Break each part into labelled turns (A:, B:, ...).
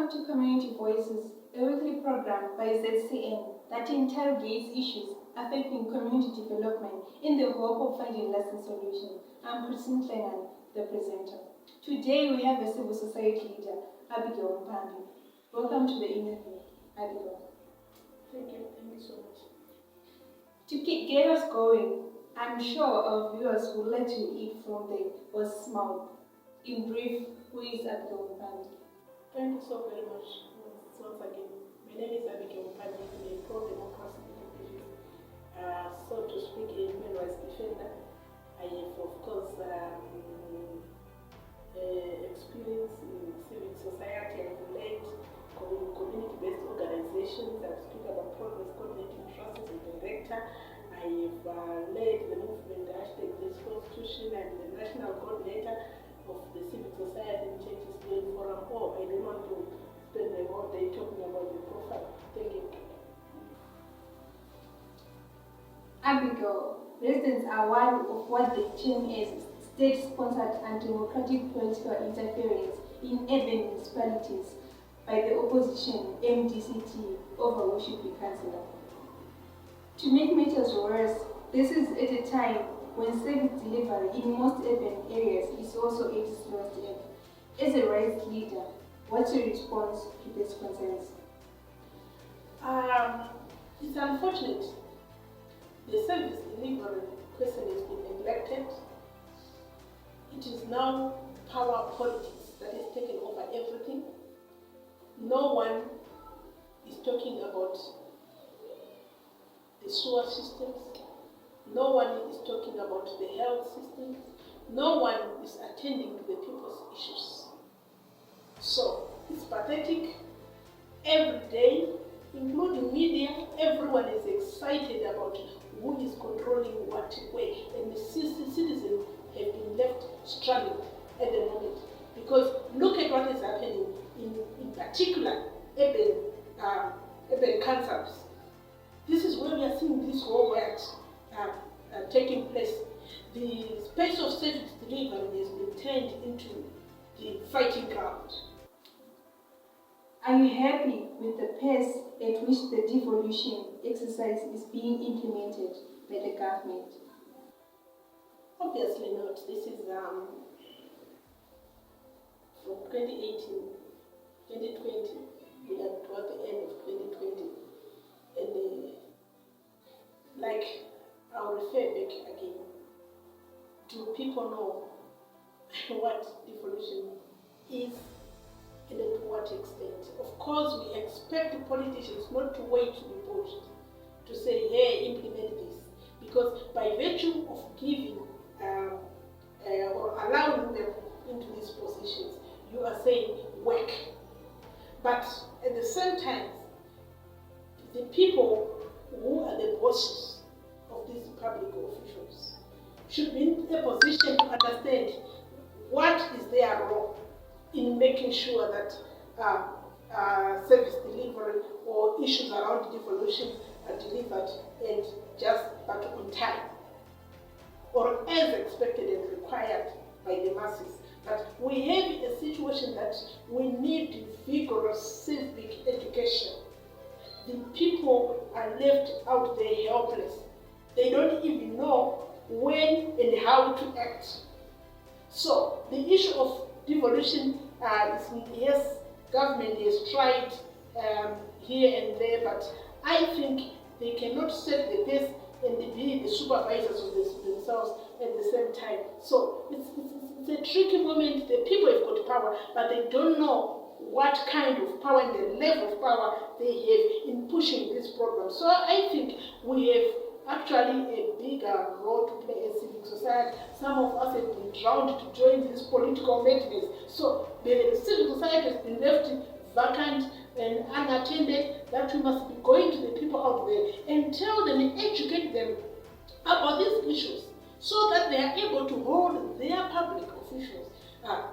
A: Welcome to Community Voices, a weekly program by ZCN that interrogates issues affecting community development in the hope of finding lasting solutions. I'm Christine Klengan, the presenter. Today we have a civil society leader, Abigale Mupambi. Welcome to the interview, Abigale.
B: Thank you so much.
A: To get us going, I'm sure our viewers would like to eat from the horse's mouth. In brief, who is Abigale Mupambi?
B: Thank you so very much once again. My name is Abigale Mupambi. I'm a pro-democracy activist. So to speak, a human rights defender. I have, of course, experience in civic society. I've led community-based organizations. I speak about progress coordinating trust as a director. I have led the movement #The Constitution and the national coordinator of the Civic Society and Churches Build Forum. I don't want to spend the whole day talking about the profile. Thank you.
A: Abigale, residents are worried of what they term as state-sponsored and democratic political interference in urban municipalities by the opposition MDCT over who should be councillor. To make matters worse, this is at a time when service delivery in most urban areas is also at its lowest ebb. As a rights leader, what's your response to these concerns?
B: It's unfortunate. The service delivery question has been neglected. It is now power politics that has taken over everything. No one is talking about the sewer systems. No one is talking about the health system. No one is attending to the people's issues. So it's pathetic. Every day, including media, everyone is excited about who is controlling what way, and the citizens have been left struggling at the moment. Because look at what is happening in particular urban councils. This is where we are seeing this war taking place. The space of service delivery has been turned into the fighting ground.
A: Are you happy with the pace at which the devolution exercise is being implemented by the government?
B: Obviously not. This is from 2018, 2020. We are toward the end of 2020. And I'll refer back again. Do people know what devolution is and to what extent? Of course, we expect politicians not to wait to be pushed to say, hey, implement this. Because by virtue of giving or allowing them into these positions, you are saying work. But at the same time, the people who are the bosses of these public officials should be in a position to understand what is their role in making sure that service delivery or issues around devolution are delivered and but on time, or as expected and required by the masses. But we have a situation that we need vigorous civic education. The people are left out there helpless. They don't even know when and how to act. So the issue of devolution yes, government has tried here and there, but I think they cannot set the pace and be the supervisors of themselves at the same time. So it's a tricky moment. The people have got power, but they don't know what kind of power and the level of power they have in pushing this program. So I think we have actually a bigger role to play as civic society. Some of us have been drowned to join this political madness. So the civil society has been left vacant and unattended, that we must be going to the people out there and tell them and educate them about these issues so that they are able to hold their public officials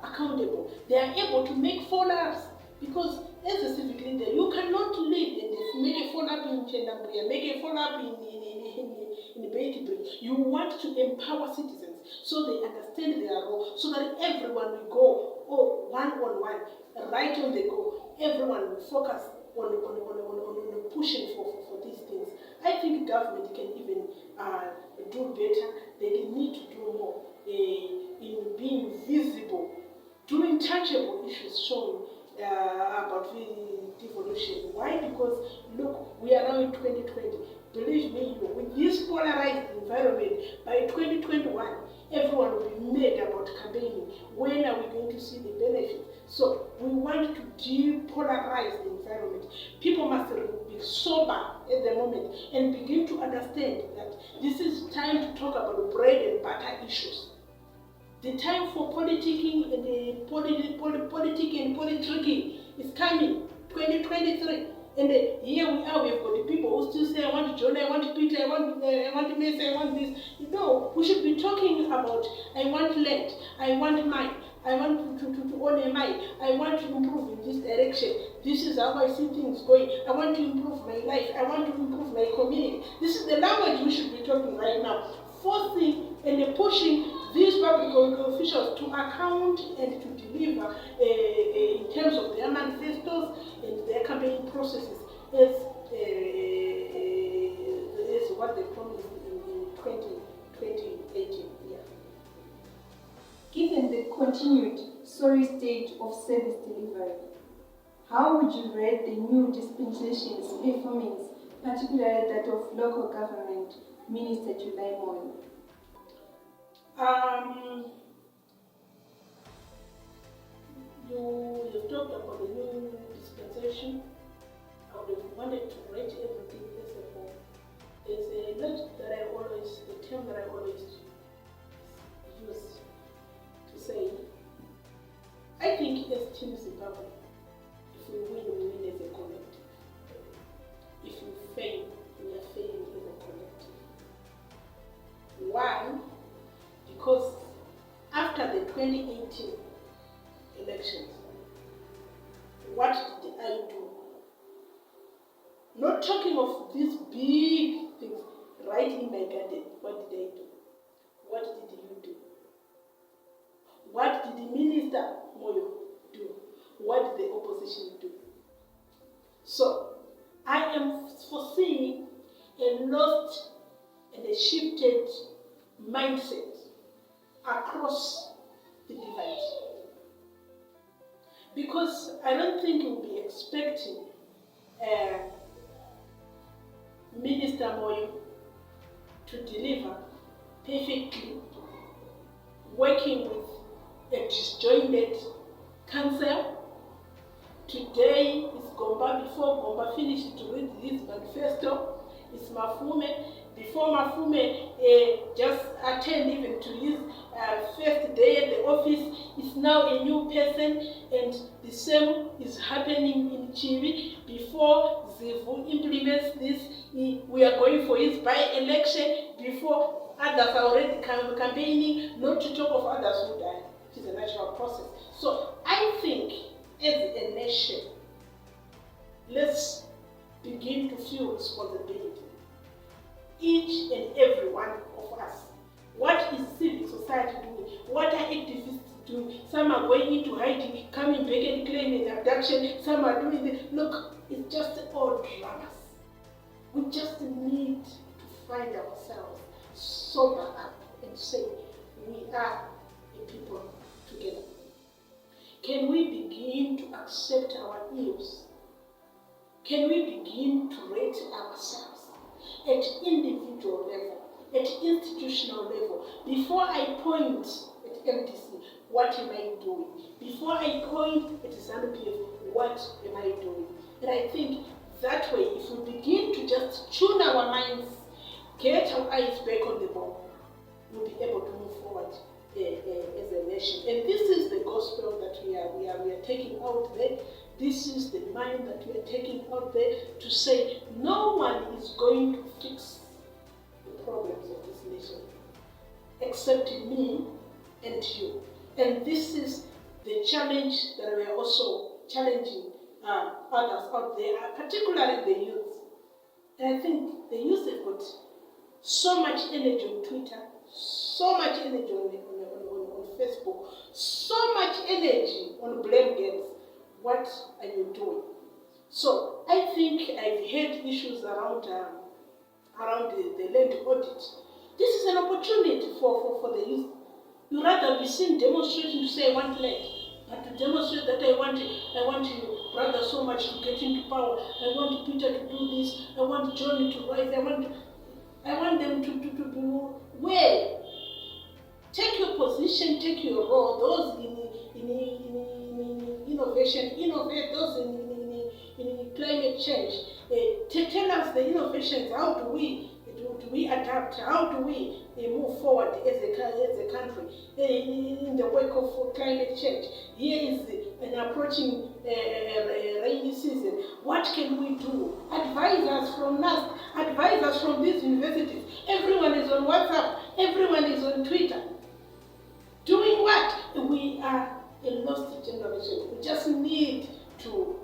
B: accountable. They are able to make follow-ups, because as a civic leader, you cannot lead and make a follow-up in Chendambuya, make a follow-up in Beitibri. You want to empower citizens so they understand their role, so that everyone will go one-on-one, right on the go, everyone will focus on pushing for these things. I think government can even do better. They need to do more in being visible, doing tangible issues showing about the devolution. Why? Because look, we are now in 2020. Believe me, with this polarized environment, by 2021, everyone will be mad about campaigning. When are we going to see the benefit? So we want to depolarize the environment. People must be sober at the moment and begin to understand that this is time to talk about bread and butter issues. The time for politicking and politicking is coming, 2023. And here we are, we have got the people who still say, I want John, I want Peter, I want Messi, I want this. No, we should be talking about, I want land, I want mine, I want to own a mine, I want to improve in this direction. This is how I see things going. I want to improve my life, I want to improve my community. This is the language we should be talking right now. Forcing and pushing these public officials to account and to deliver in terms of their manifestos and their campaign processes as what they promised in 2018. Yeah.
A: Given the continued sorry state of service delivery, how would you rate the new dispensation's performance, particularly that of local government Minister July Moyo?
B: You talked about the new dispensation. I would have wanted to rate everything as a whole. There's a lot that the term that I always use to say, I think as Team Zimbabwe, if we win, we win as a collective. If we fail, we are failing as a collective. Why? Because after the 2018 elections, what did I do? Not talking of these big things, right in my garden, what did I do? What did you do? What did the Minister Moyo do? What did the opposition do? So, I am foreseeing a lost and a shifted mindset across the divide. Because I don't think we'll be expecting Minister Moyo to deliver perfectly, working with a disjointed council. Today is Gomba. Before Gomba finished to read his manifesto, it's Mafume. Before Mafume just attend even to his first day at the office, is now a new person, and the same is happening in Chibi. Before Zivu implements this, we are going for his by-election. Before others are already campaigning, not to talk of others who die. It is a natural process. So I think as a nation, let's begin to feel responsibility. Each and every one of us. What is civil society doing? What are activists doing? Some are going into hiding, coming back and claiming abduction. Some are doing this. Look, it's just all dramas. We just need to find ourselves, sober up, and say, we are a people together. Can we begin to accept our ills? Can we begin to rate ourselves at individual level, at institutional level? Before I point at MDC, what am I doing? Before I point at ZANU-PF, what am I doing? And I think that way, if we begin to just tune our minds, get our eyes back on the ball, we'll be able to move forward as a nation. And this is the gospel that we are taking out there. This is the mind that we are taking out there to say no one is going to fix the problems of this nation except me and you. And this is the challenge that we are also challenging others out there, particularly the youth. And I think the youth have got so much energy on Twitter, so much energy on Facebook, so much energy on blame games. what are you doing? So I think I've had issues around the land audit. This is an opportunity for the youth. You rather be seen demonstrating to say I want land, but to demonstrate that I want you, brother, so much to get into power. I want Peter to do this. I want Johnny to rise. I want them to do well. Take your position, take your role. Those in innovation, innovate. Those in climate change. Tell us the innovations. How do we adapt? How do we move forward as a country in the wake of climate change? Here is an approaching rainy season. What can we do? Advise us from NAST. Advise us from these universities. Everyone is on WhatsApp. Everyone is on Twitter. Doing what? We are a lost generation. We just need to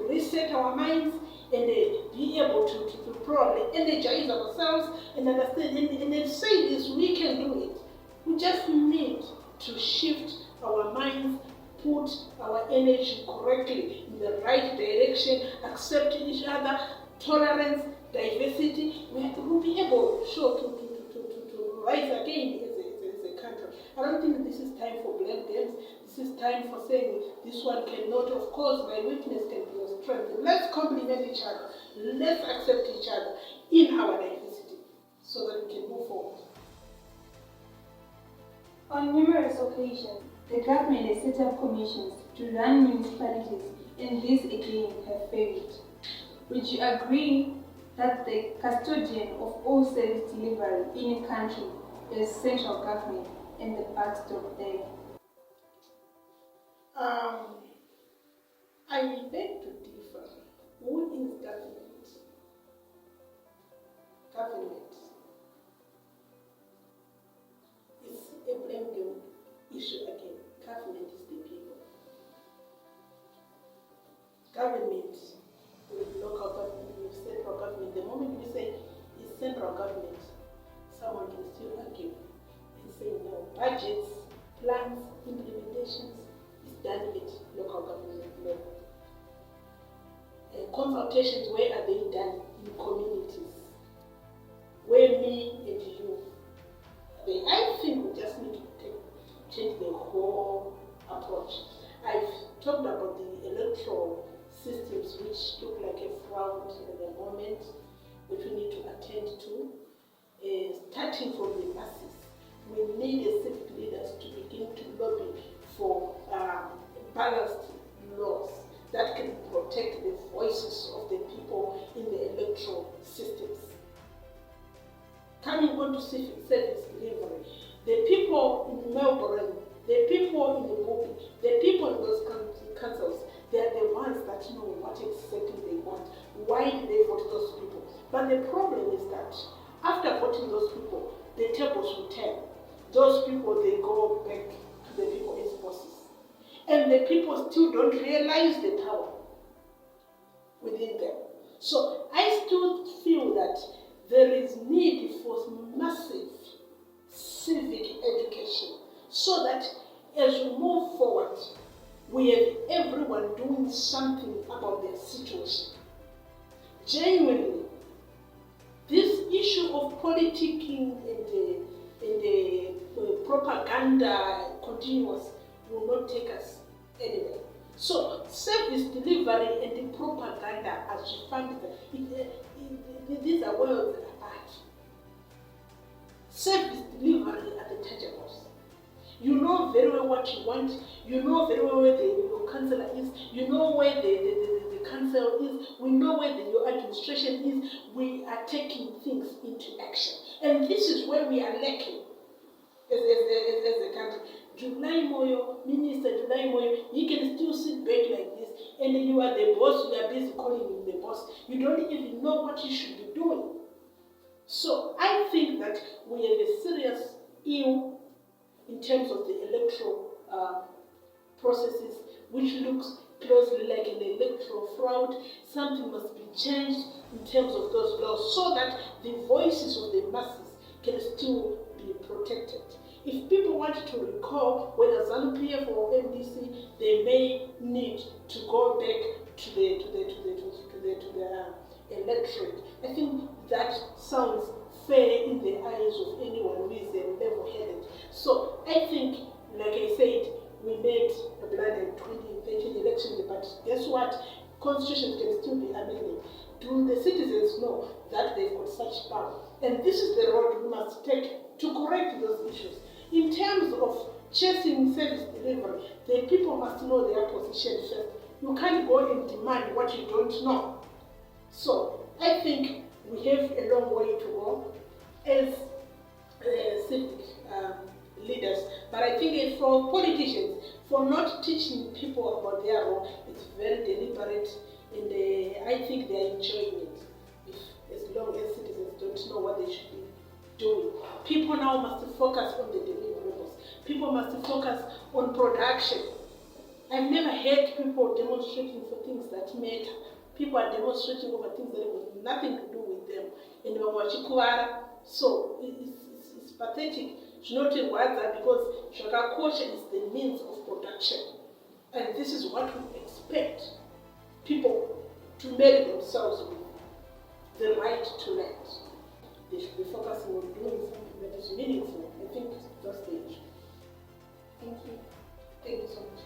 B: reset our minds and be able to probably energize ourselves and understand and then say this, we can do it. We just need to shift our minds, put our energy correctly in the right direction, accept each other, tolerance, diversity. We will be able to rise again as a country. I don't think this is time for blame games. This is time for saying this one cannot. Of course, my weakness can be your strength. Let's complement each other. Let's accept each other in our diversity so that we can move forward.
A: On numerous occasions, the government has set up commissions to run municipalities, and these again have failed. Would you agree that the custodian of all service delivery in a country is central government and the backstop there?
B: I beg to differ. Who is government? Government is a blame game issue again. Government is the people. Government with local government, with central government. The moment we say it's central government, someone can still argue and say no. Budgets, plans, implementations is done at local government level. Consultations, where are they done? In communities. Where me and you. I think we just need to change the whole approach. I've talked about the electoral systems which look like a fraud at the moment, which we need to attend to. Starting from the masses, we need the civic leaders to begin to lobby for balanced laws that can protect the voices of the people in the electoral systems. Coming on to civic service delivery, the people in Melbourne, the people in the movie, the people in those councils, they are the ones that know what exactly they want. Why did they vote those people? But the problem is that after voting those people, the tables will turn. Those people, they go back to the people as bosses. And the people still don't realize the power within them. So I still feel that there is need for massive civic education so that as we move forward, we have everyone doing something about their situation. Genuinely, this issue of politicking and the propaganda continuous will not take us anywhere. So, service delivery and the propaganda as you find these are worlds apart. Service delivery are the tangibles. You know very well what you want. You know very well where your councillor is. You know where the council is. We know where your administration is. We are taking things into action. And this is where we are lacking as a country. July Moyo, Minister July Moyo, he can still sit back like this, and you are the boss, you are busy calling him the boss. You don't even know what you should be doing. So I think that we have a serious issue in terms of the electoral processes, which looks closely like an electoral fraud. Something must be changed in terms of those laws so that the voices of the masses can still be protected. If people want to recall whether ZANU-PF or MDC, they may need to go back to the electorate. I think that sounds fair in the eyes of anyone who is level-headed. So I think, like I said, we made a blood in 2013 election, but guess what? Constitution can still be amended. Do the citizens know that they've got such power? And this is the road we must take to correct those issues. In terms of chasing service delivery, the people must know their position first. You can't go and demand what you don't know. So I think we have a long way to go as civic leaders. But I think for politicians, for not teaching people about their role, it's very deliberate, and I think they're enjoying it. As long as citizens don't know what they should be doing. People now must focus on the deliverables. People must focus on production. I've never heard people demonstrating for things that matter. People are demonstrating over things that have nothing to do with them. So it's pathetic. Not in Gaza, because Shakakosha is the means of production. And this is what we expect people to marry themselves with. The right to land. They should be focusing on doing something that is meaningful. I think that's the issue.
A: Thank you.
B: Thank you so much.